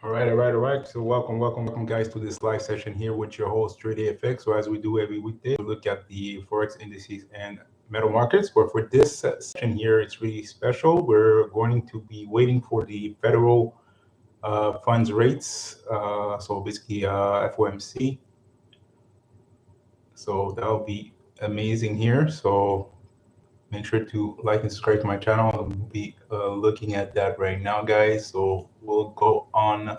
All right. So welcome, guys, to this live session here with your host, Dre Day FX. So as we do every weekday, we look at the Forex indices and metal markets. But for this session here, it's really special. We're going to be waiting for the federal funds rates. So basically, FOMC. So that'll be amazing here. So make sure to like and subscribe to my channel. I'll be looking at that right now, guys. So we'll go on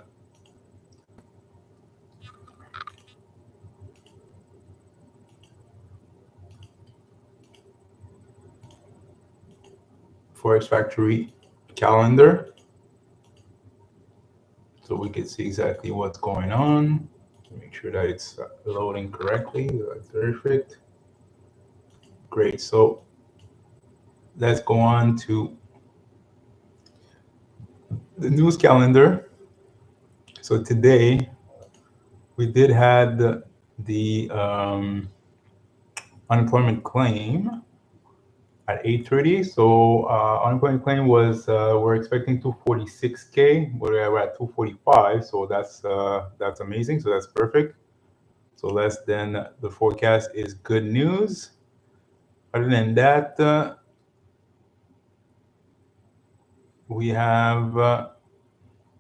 Forex Factory calendar so we can see exactly what's going on. Make sure that it's loading correctly. That's perfect. Great. So let's go on to the news calendar. So today we did had the unemployment claim at 8:30. So unemployment claim was we're expecting 246K. We're at 245. So that's amazing. So that's perfect. So less than the forecast is good news. Other than that, we have,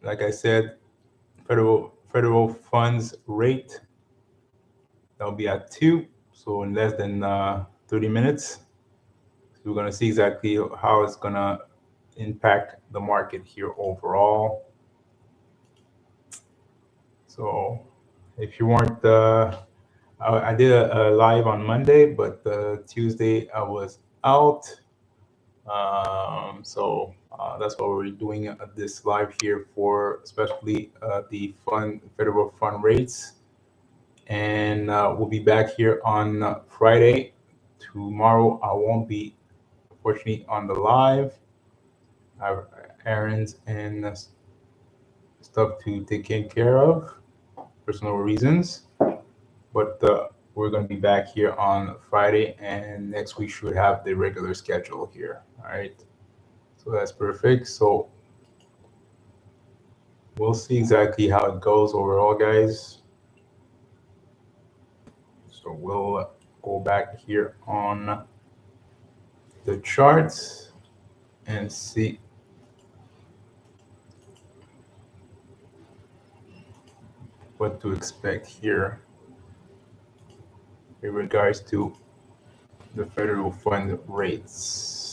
like I said, federal funds rate. That'll be at 2. So in less than 30 minutes. So we're going to see exactly how it's going to impact the market here overall. So if you weren't, I did a live on Monday, but Tuesday I was out. So that's why we're doing this live here for especially the federal fund rates. And we'll be back here on Friday. Tomorrow I won't be, unfortunately, on the live. I have errands and stuff to take care of, personal reasons. But we're going to be back here on Friday, and next week should have the regular schedule here. All right. So that's perfect. So we'll see exactly how it goes overall, guys. So we'll go back here on the charts and see what to expect here in regards to the federal fund rates.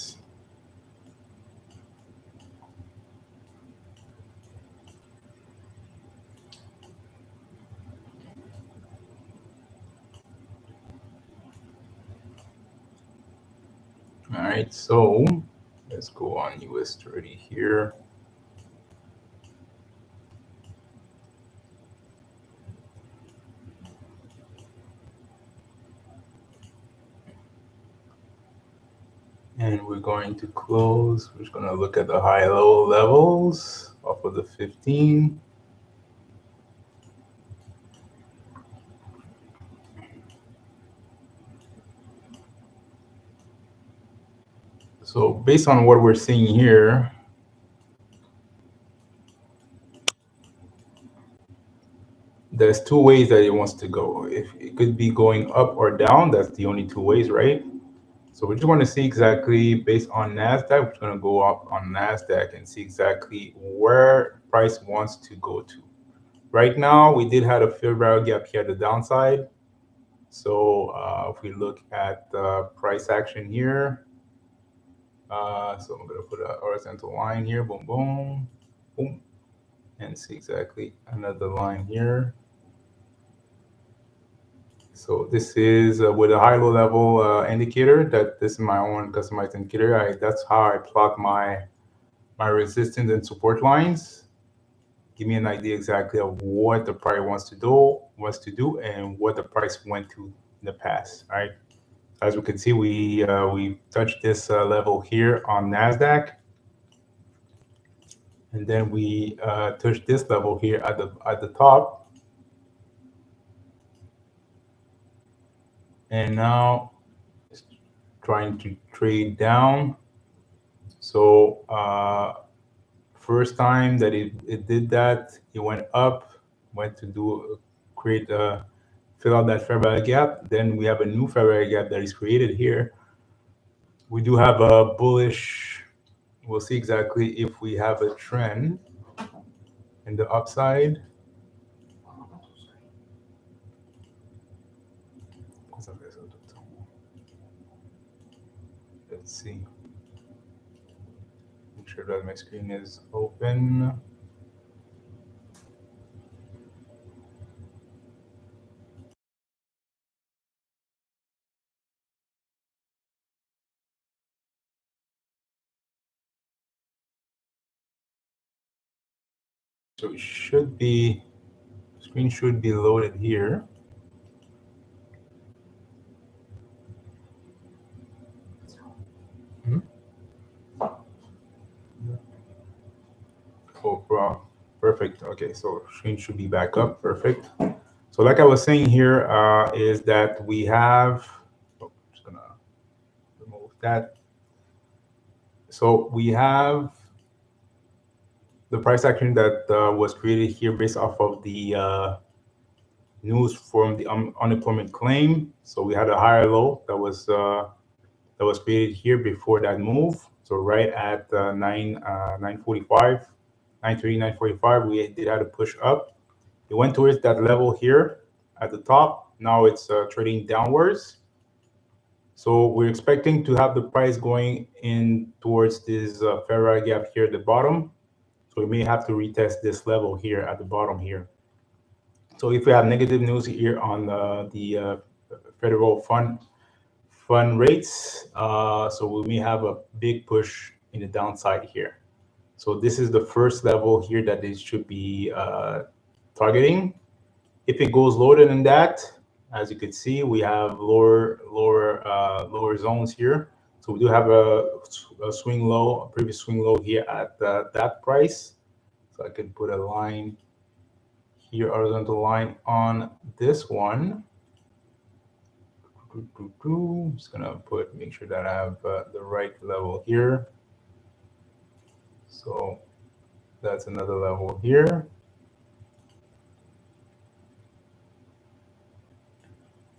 All right, so let's go on US 30 here. And we're going to close. We're just going to look at the high-low levels off of the 15. So based on what we're seeing here, there's two ways that it wants to go. If it could be going up or down, that's the only two ways, right? So we just want to see exactly based on NASDAQ, we're going to go up on NASDAQ and see exactly where price wants to go to. Right now, we did have a fair value gap here at the downside. So if we look at price action here, so I'm going to put a horizontal line here, boom, boom, boom, and see exactly another line here. So this is with a high-low level indicator. That this is my own customized indicator. That's how I plot my resistance and support lines. Give me an idea exactly of what the price wants to do, and what the price went to in the past. All right. As we can see, we touched this level here on Nasdaq, and then we touched this level here at the top. And now it's trying to trade down. So first time that it did that, it went up, went to fill out that fair value gap. Then we have a new fair value gap that is created here. We do have a bullish. We'll see exactly if we have a trend in the upside. Let's see. Make sure that my screen is open. So it should be, screen should be loaded here. Oh, bro. Perfect. Okay, so screen should be back up. Perfect. So like I was saying here, is that we have, I'm just gonna remove that. So we have the price action that was created here based off of the news from the unemployment claim. So we had a higher low that was created here before that move. So right at 9:45, 9:30, 9:45, we did have a push up. It went towards that level here at the top. Now it's trading downwards. So we're expecting to have the price going in towards this fair value gap here at the bottom. So we may have to retest this level here at the bottom here. So if we have negative news here on the federal fund rates, so we may have a big push in the downside here. So this is the first level here that it should be targeting. If it goes lower than that, as you can see, we have lower zones here. So we do have a swing low, a previous swing low here at that price. So I can put a line here, horizontal line on this one. I'm just gonna make sure that I have the right level here. So that's another level here.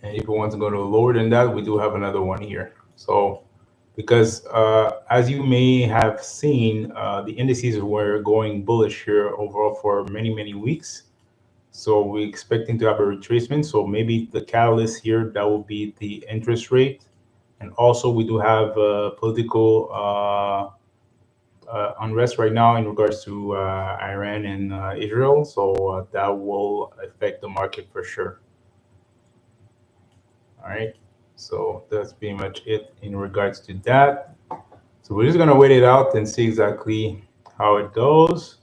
And if we want to go to lower than that, we do have another one here. So because as you may have seen, the indices were going bullish here overall for many, many weeks. So we're expecting to have a retracement. So maybe the catalyst here, that will be the interest rate. And also we do have political unrest right now in regards to Iran and Israel. So that will affect the market for sure. All right. So that's pretty much it in regards to that. So we're just going to wait it out and see exactly how it goes.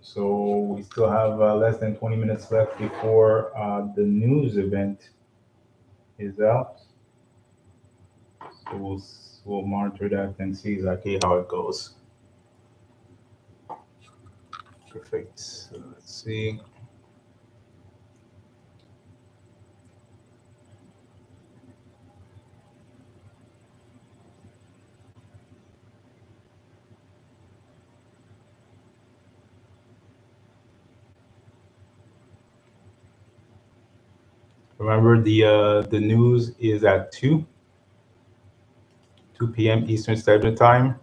So we still have less than 20 minutes left before the news event is out. So we'll monitor that and see exactly how it goes. Perfect. So let's see. Remember the news is at 2 p.m. Eastern Standard Time.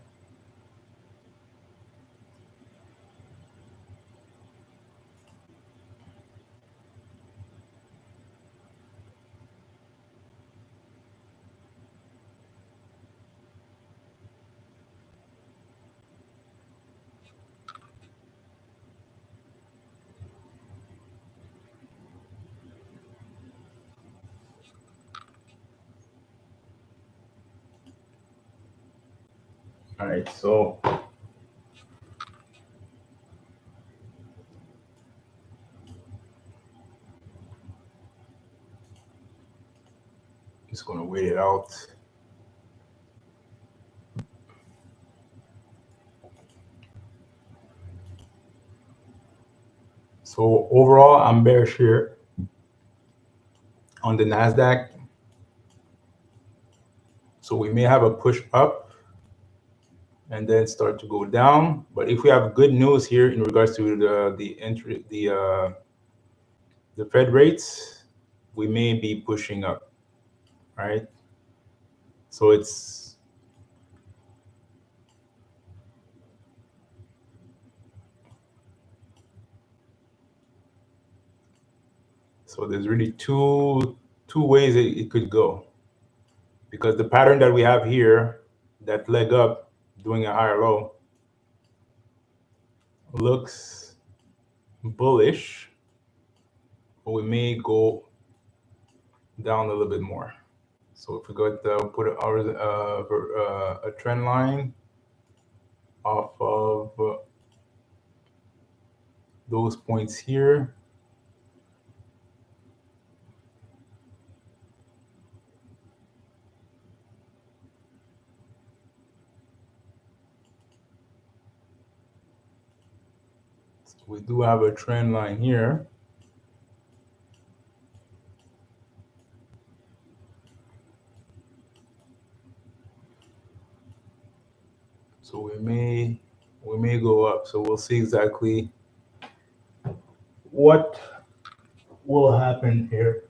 All right, so just going to wait it out. So overall, I'm bearish here on the NASDAQ. So we may have a push up and then start to go down. But if we have good news here in regards to the Fed rates, we may be pushing up, right? So there's really two ways it could go, because the pattern that we have here, that leg up doing a higher low, looks bullish, but we may go down a little bit more. So if we go to put a trend line off of those points here, so we do have a trend line here. So we may go up. So we'll see exactly what will happen here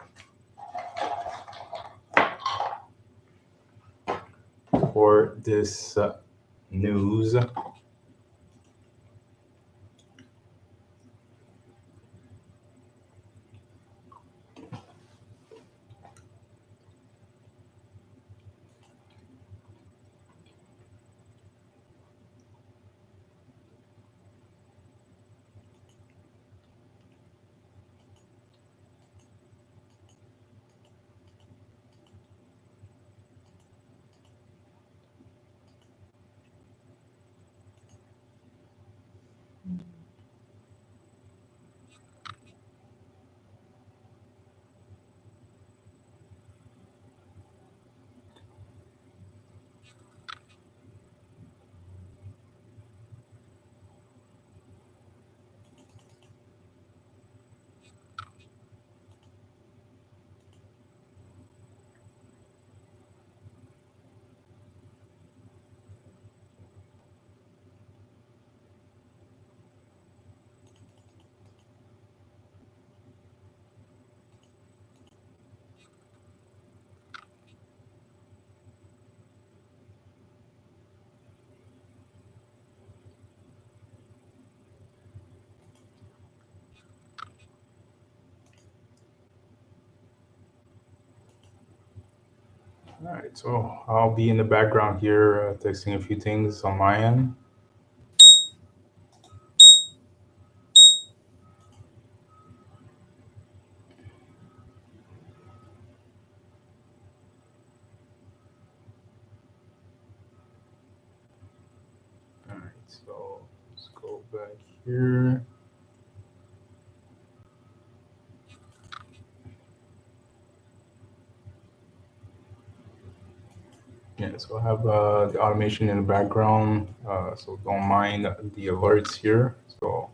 for this news. All right, so I'll be in the background here testing a few things on my end. All right, so let's go back here. Yeah, so I have the automation in the background, so don't mind the alerts here. So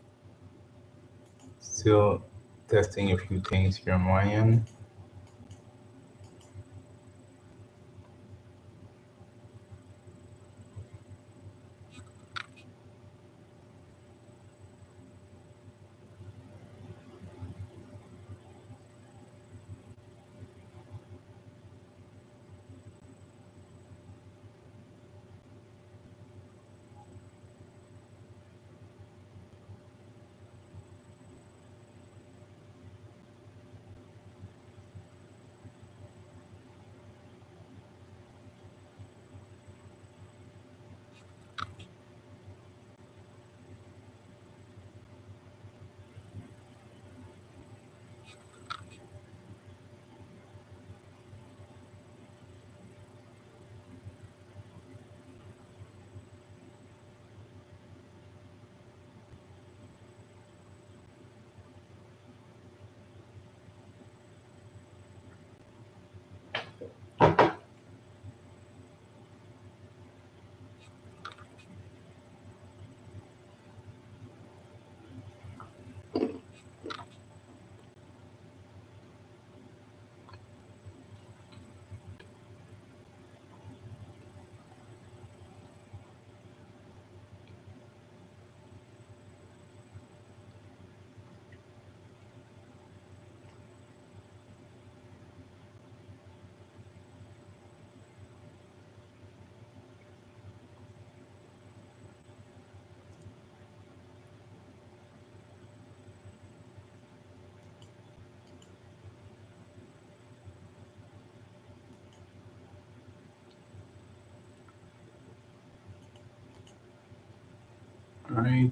still testing a few things here on my end. right.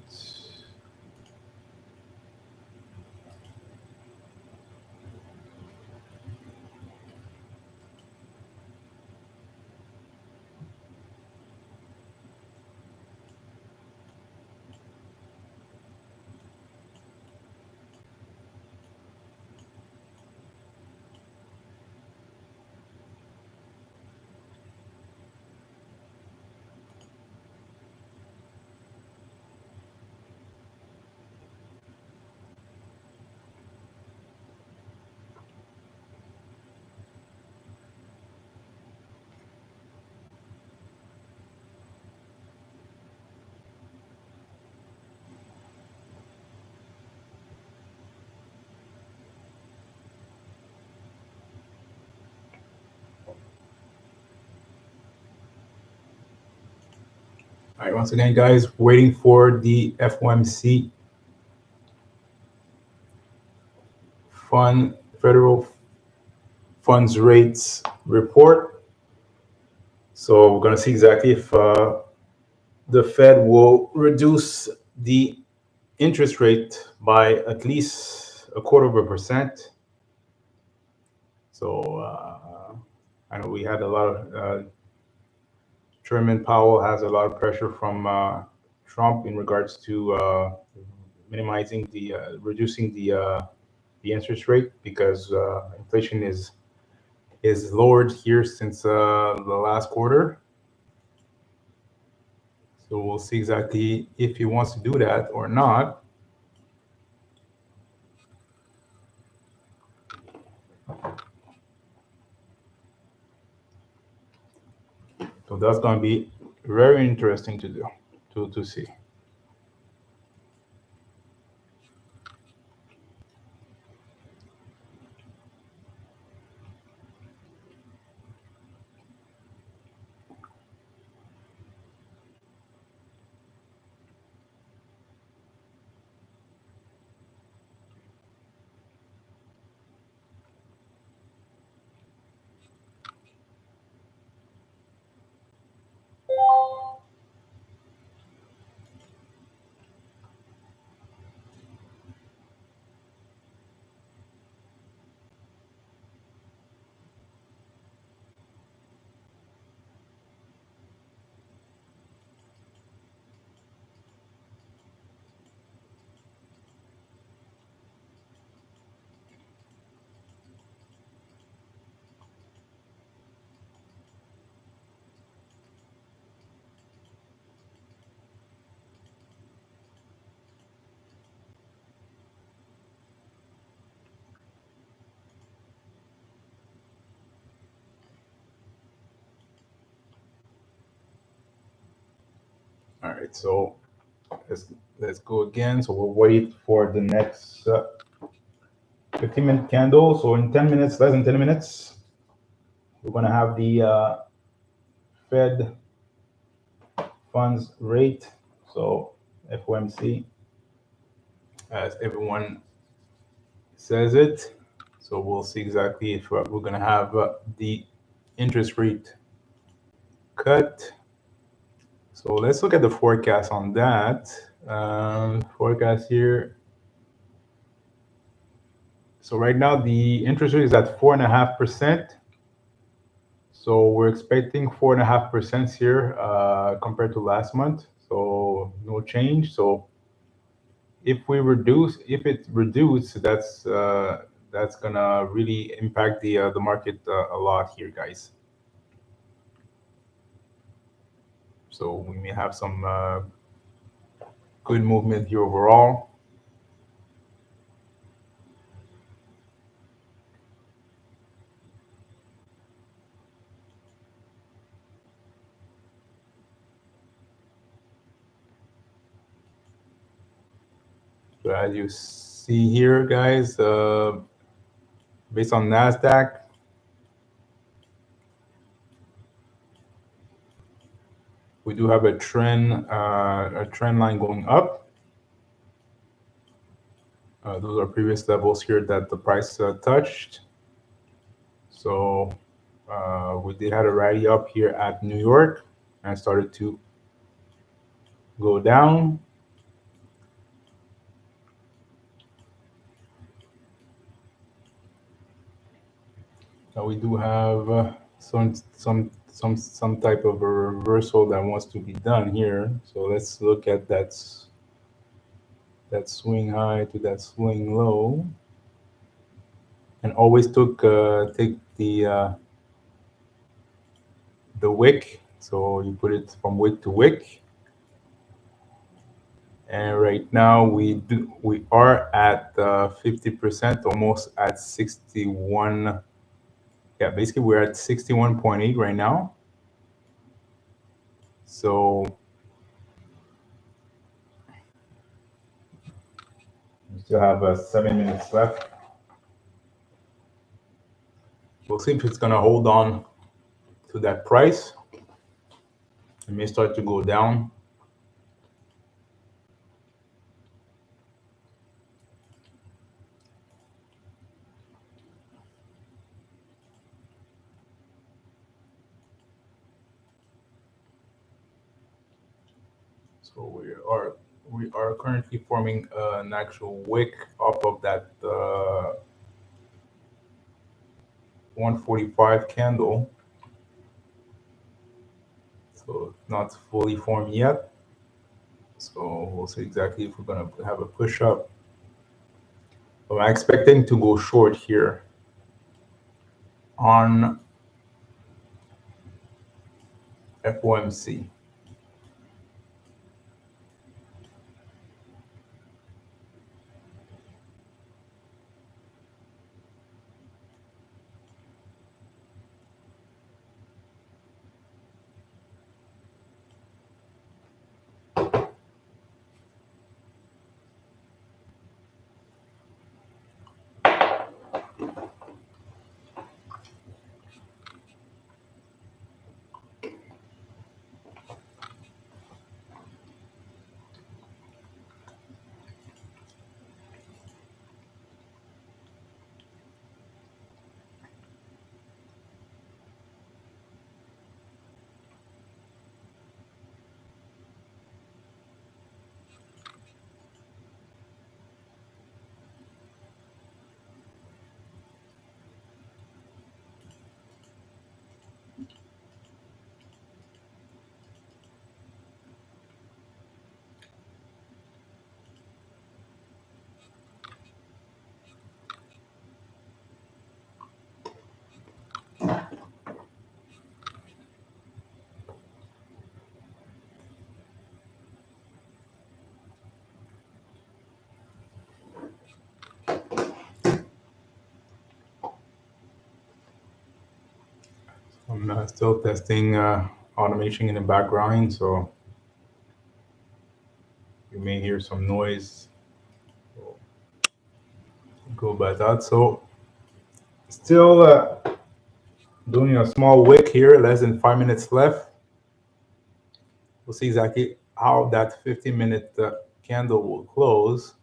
All right, once again, guys, waiting for the FOMC federal funds rates report. So we're going to see exactly if the Fed will reduce the interest rate by at least 0.25%. So I know we had a lot of Chairman Powell has a lot of pressure from Trump in regards to minimizing the reducing the interest rate because inflation is lowered here since the last quarter. So we'll see exactly if he wants to do that or not. So that's going to be very interesting to do, to see. All right, so let's go again. So we'll wait for the next 15-minute candle. So in 10 minutes, less than 10 minutes, we're going to have the Fed funds rate. So FOMC, as everyone says it. So we'll see exactly if we're going to have the interest rate cut. So let's look at the forecast on that. Forecast here. So right now the interest rate is at 4.5%. So we're expecting 4.5% here compared to last month. So no change. So if it reduces, that's gonna really impact the market a lot here, guys. So we may have some good movement here overall. So as you see here, guys, based on NASDAQ, we do have a trend line going up. Those are previous levels here that the price touched. So we did have a rally up here at New York and started to go down. Now we do have some type of a reversal that wants to be done here. So let's look at that swing high to that swing low, and always take the wick. So you put it from wick to wick. And right now we are at 50%, almost at 61. Yeah, basically we're at 61.8 right now. So we still have 7 minutes left. We'll see if it's gonna hold on to that price. It may start to go down. So we are currently forming an actual wick off of that 145 candle. So not fully formed yet. So we'll see exactly if we're gonna have a push up. But I'm expecting to go short here on FOMC. I'm still testing automation in the background, so you may hear some noise. So go by that. So still doing a small wick here, less than 5 minutes left. We'll see exactly how that 15-minute candle will close.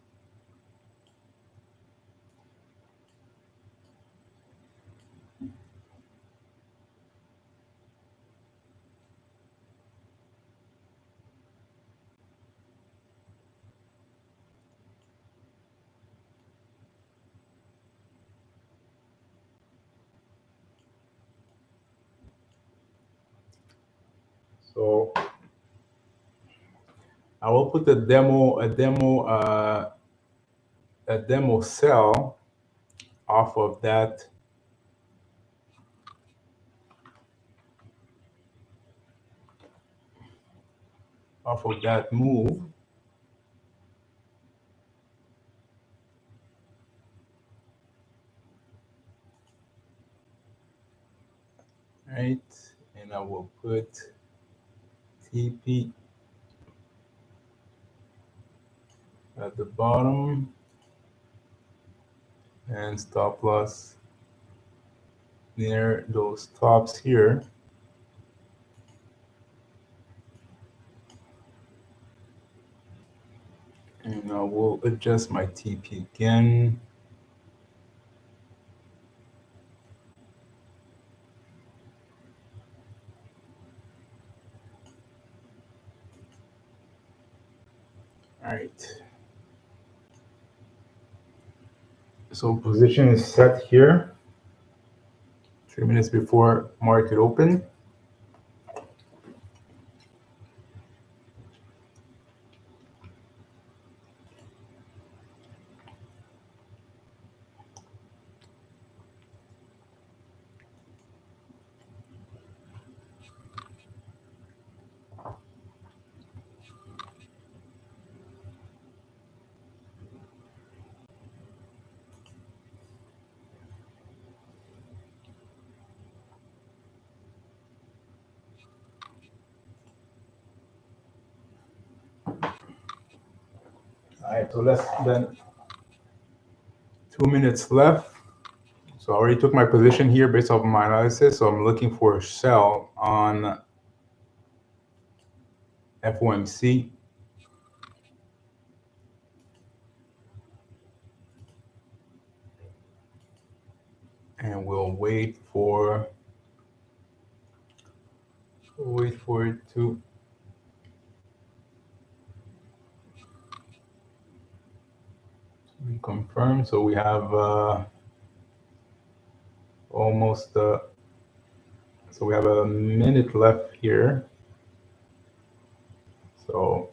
So I will put a demo sell off of that move. Right, and I will put TP at the bottom and stop loss near those tops here. And I will adjust my TP again. All right. So position is set here. 3 minutes before market open. All right, so less than 2 minutes left. So I already took my position here based off of my analysis. So I'm looking for a sell on FOMC. And we'll wait for it to reconfirm. So we have almost so we have a minute left here. So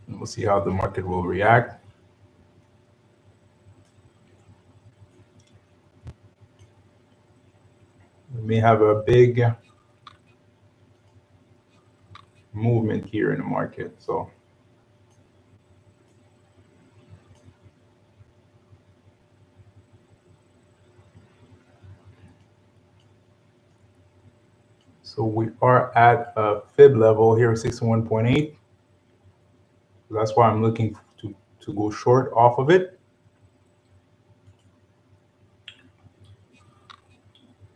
we'll see how the market will react. We may have a big movement here in the market. So we are at a fib level here, 61.8. That's why I'm looking to go short off of it.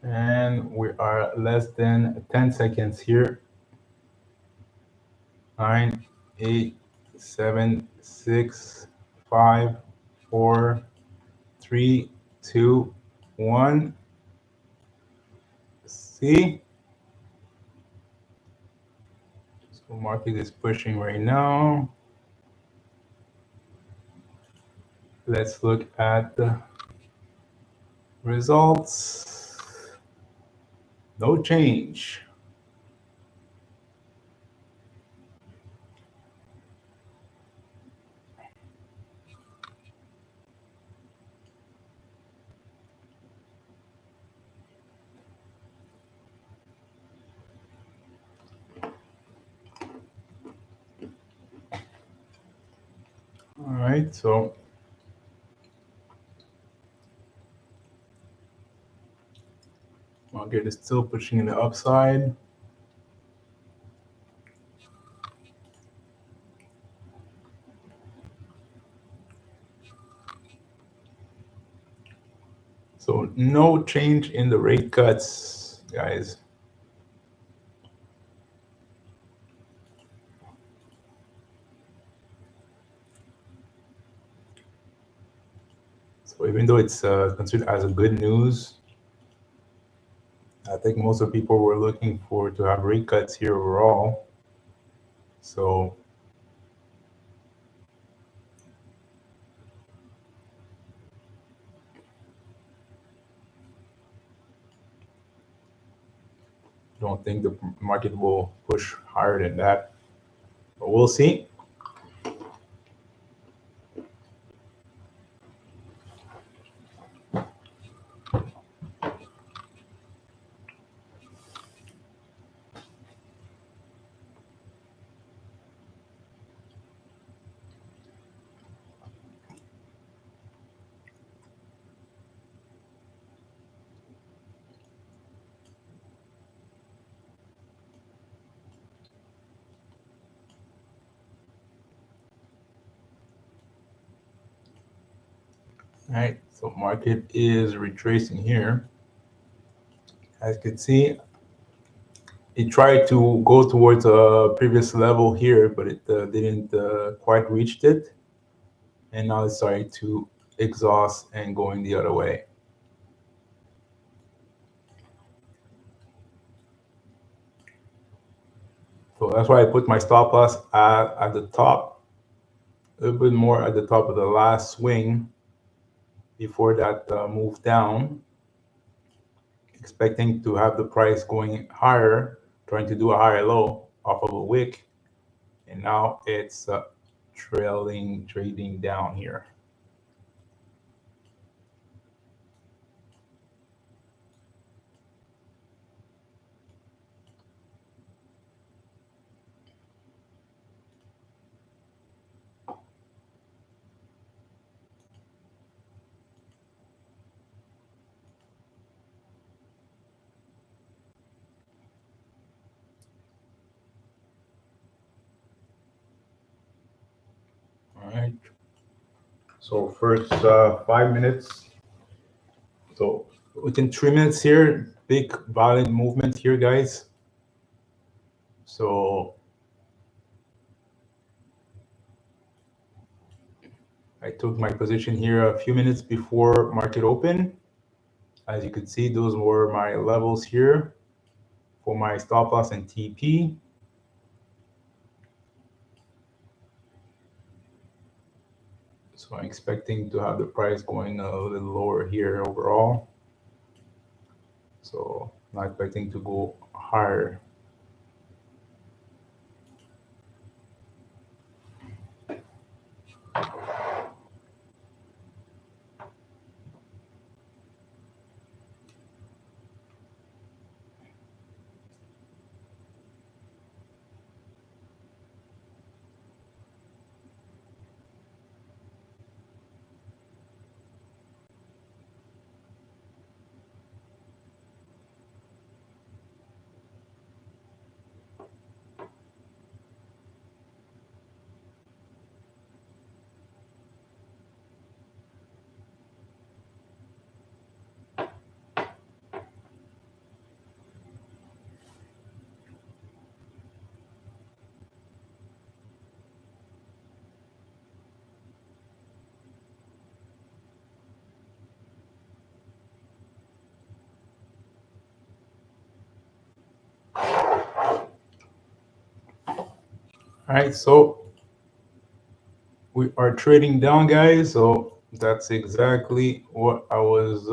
And we are less than 10 seconds here. 9, 8, 7, 6, 5, 4, 3, 2, 1. See? So market is pushing right now. Let's look at the results. No change. All right, so market is still pushing in the upside. So no change in the rate cuts, guys. So even though it's considered as a good news, I think most of the people were looking for to have rate cuts here overall. So don't think the market will push higher than that, but we'll see. All right, so market is retracing here. As you can see, it tried to go towards a previous level here, but it didn't quite reach it. And now it's starting to exhaust and going the other way. So that's why I put my stop loss at the top. a little bit more at the top of the last swing before that move down, expecting to have the price going higher, trying to do a higher low off of a wick, and now it's trading down here. All right. So first 5 minutes. So within 3 minutes here, big violent movement here, guys. So I took my position here a few minutes before market open. As you can see, those were my levels here for my stop loss and TP. So I'm expecting to have the price going a little lower here overall. So not expecting to go higher. All right, so we are trading down, guys. So that's exactly what I was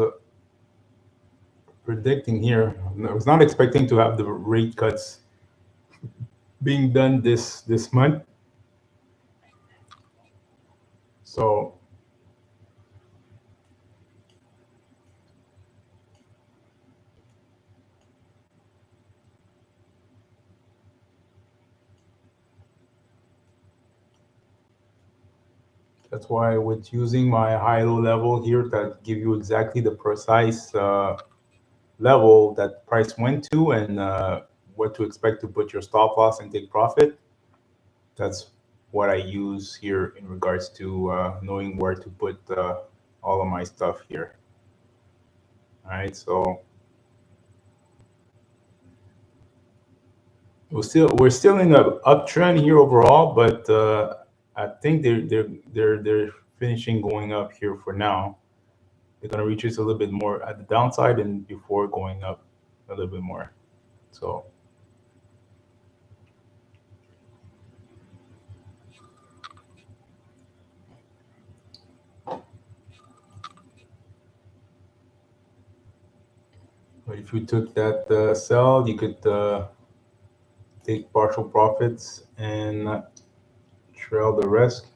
predicting here. I was not expecting to have the rate cuts being done this month. So that's why with using my high-low level here that give you exactly the precise level that price went to and what to expect to put your stop loss and take profit. That's what I use here in regards to knowing where to put all of my stuff here. All right, so we're still in an uptrend here overall, but I think they're finishing going up here for now. They're gonna retrace a little bit more at the downside and before going up a little bit more. So if you took that sell, you could take partial profits and trail the rest.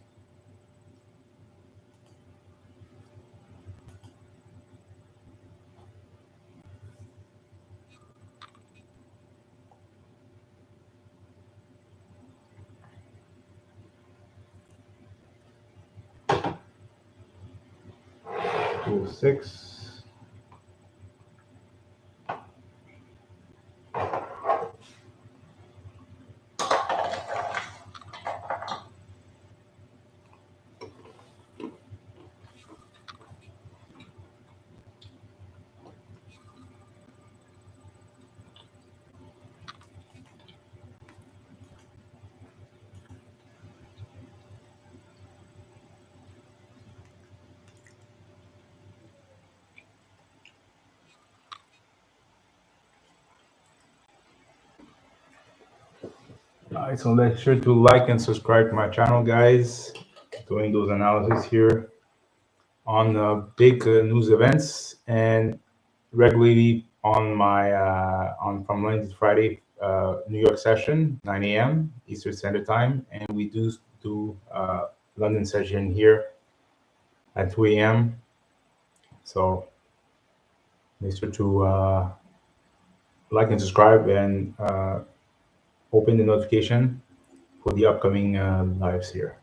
Two, 6. All right, so make sure to like and subscribe to my channel, guys. doing those analysis here on big news events, and regularly on my on from Monday to Friday New York session, 9 a.m. Eastern Standard Time, and we do London session here at 2 a.m. So make sure to like and subscribe and open the notification for the upcoming lives here.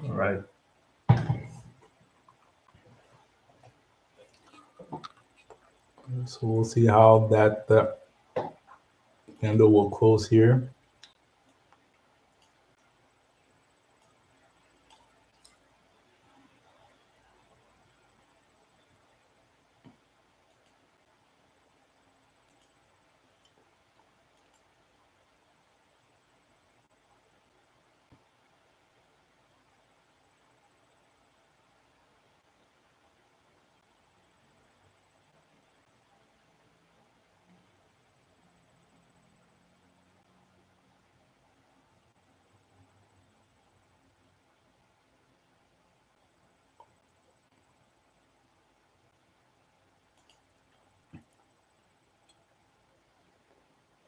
All right. So we'll see how that candle will close here.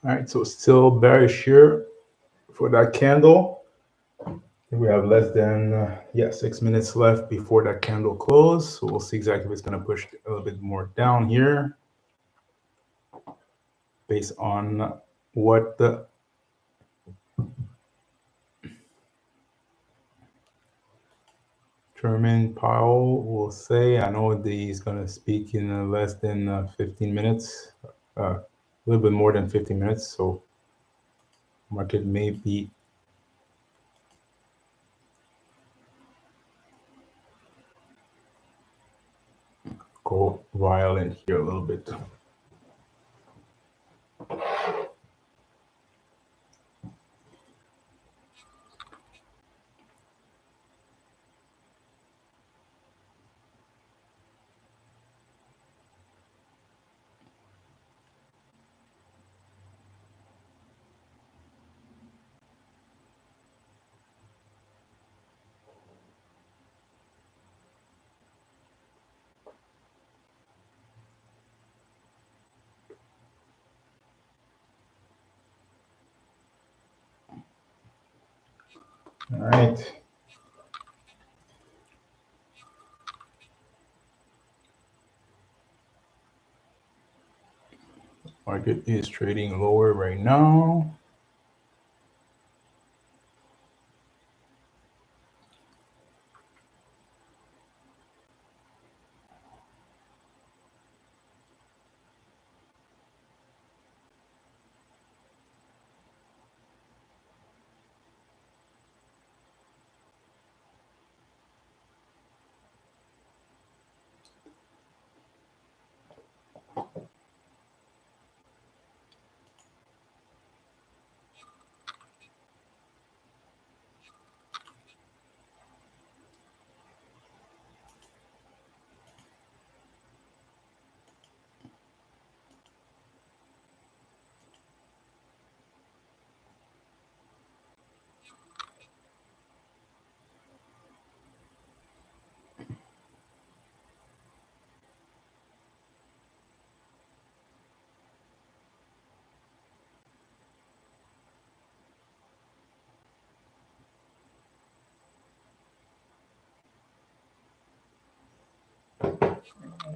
All right, so still bearish here for that candle. We have less than 6 minutes left before that candle close. So we'll see exactly if it's going to push a little bit more down here based on what the Chairman Powell will say. I know that he's going to speak in less than 15 minutes, a little bit more than 15 minutes. So market may be go violent here a little bit. All right. Market is trading lower right now.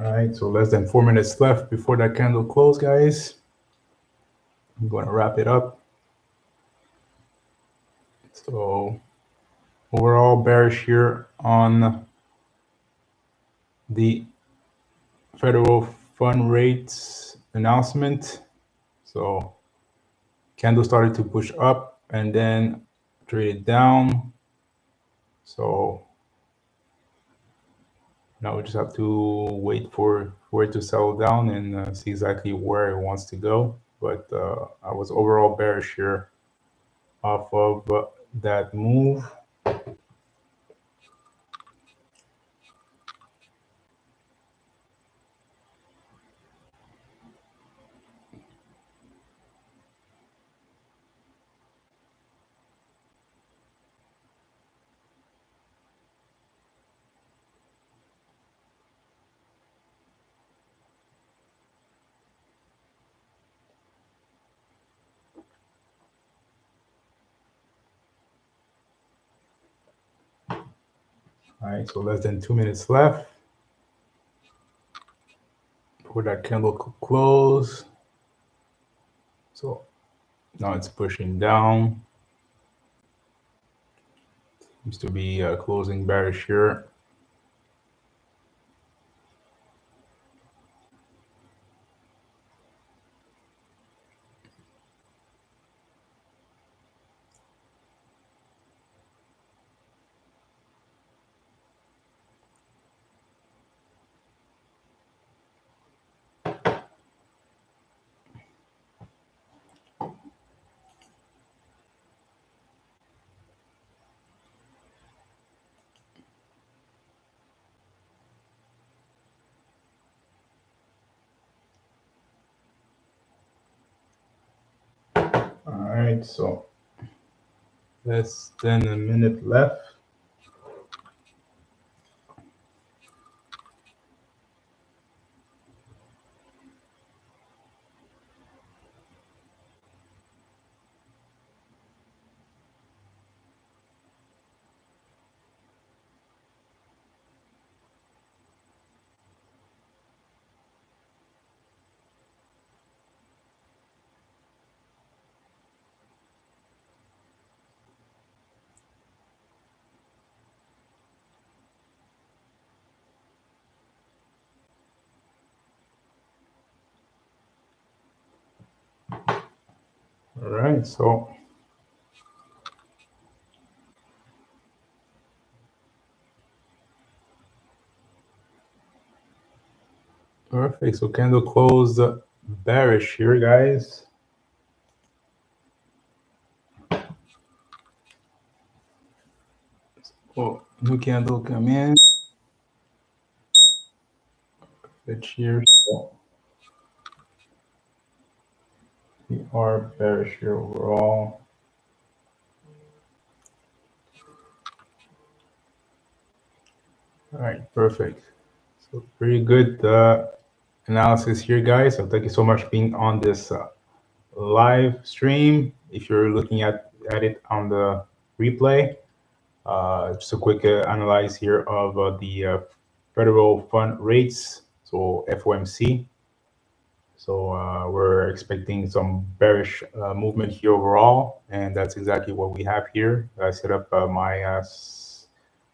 All right, so less than 4 minutes left before that candle close, guys. I'm going to wrap it up. So overall bearish here on the federal fund rates announcement. So candle started to push up and then traded down. So now we just have to wait for it to settle down and see exactly where it wants to go. But I was overall bearish here off of that move. All right, so less than 2 minutes left for that candle could close. So now it's pushing down. Seems to be closing bearish here. All right, so less than a minute left. All right, so perfect. So candle closed bearish here, guys. Oh, new candle come in. Good here. So we are bearish here overall. All right, perfect. So pretty good analysis here, guys. So thank you so much for being on this live stream. If you're looking at it on the replay, just a quick analyze here of the federal fund rates, so FOMC. So we're expecting some bearish movement here overall, and that's exactly what we have here. I set up my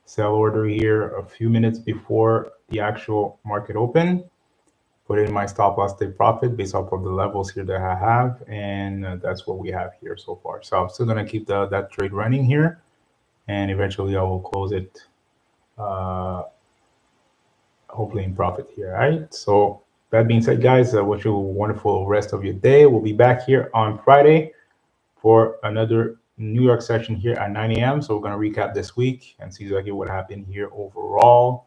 sell order here a few minutes before the actual market open. Put in my stop loss take profit based off of the levels here that I have, and that's what we have here so far. So I'm still gonna keep that trade running here, and eventually I will close it, hopefully in profit here. All right. So that being said, guys, I wish you a wonderful rest of your day. We'll be back here on Friday for another New York session here at 9 a.m. So we're gonna recap this week and see exactly what happened here overall.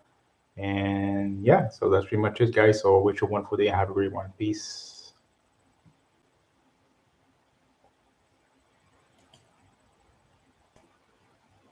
And yeah, so that's pretty much it, guys. So I wish you a wonderful day. Have a great one. Peace.